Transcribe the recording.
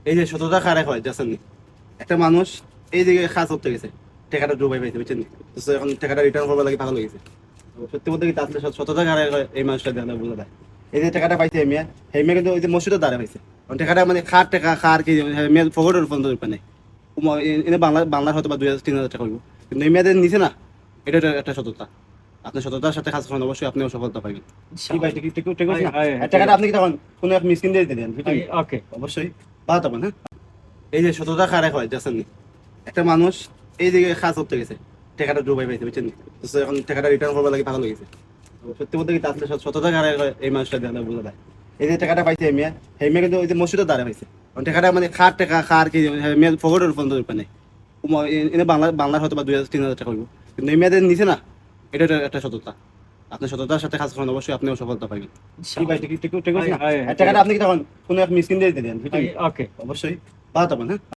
এই যে সততা খারে হয় জানেন একটা মানুষ এই দিকে খাস করতে গেছে টাকাটা ডুবাই পাইছে বুঝছেন তো এখন টাকাটা রিটার্ন করবার লাগে ভালো লেগেছে সত্যি বলতে কি আসলে সততা খারে হয় এই মানুষটা দেখলে বোঝা যায় এই যে টাকাটা পাইছে এই মেয়ে কিন্তু ওই যে মসজিদের দ্বারা পাইছে কারণ টাকাটা মানে খার টাকা খার কি মেয়ে ফগটের ফোন মানে এনে বাংলার হয়তো বা 2,000-3,000 টাকা হইব কিন্তু এই মেয়েদের নিচে না এটা একটা সততা আপনার সততার সাথে কাজ করেন অবশ্যই আপনিও সফলতা পাইবেন কি ভাই ঠিক ঠিক ঠিক আছে না? আর টাকাটা আপনি কি তখন কোনো এক মিসকিন দিয়ে দিলেন ওকে অবশ্যই ভালো থাকবেন হ্যাঁ এই যে সততা খারে হয় জানেন একটা মানুষ এই দিকে খাস করতে গেছে টাকাটা ডুবাই পাইছে বুঝছেন তো এখন টাকাটা রিটার্ন করবার লাগে ভালো লেগেছে সত্যি বলতে কি আসলে সততা খারে হয় এই মানুষটা দেখলে বোঝা যায় এই যে টাকাটা পাইছে এই মেয়ে কিন্তু ওই যে মসজিদের দ্বারা পাইছে কারণ টাকাটা মানে খার টাকা খার কি মেয়ে ফগটের ফোন মানে এনে বাংলার হয়তো বা 2,000-3,000 টাকা হইব কিন্তু এই মেয়েদের নিচে না এটা একটা সততা আপনার সততার সাথে কাজ করেন অবশ্যই আপনিও সফলতা পাইবেন কি ভাই ঠিক ঠিক ঠিক আছে না? আর টাকাটা আপনি কি তখন কোনো এক মিসকিন দিয়ে দিলেন ওকে অবশ্যই ভালো থাকবেন হ্যাঁ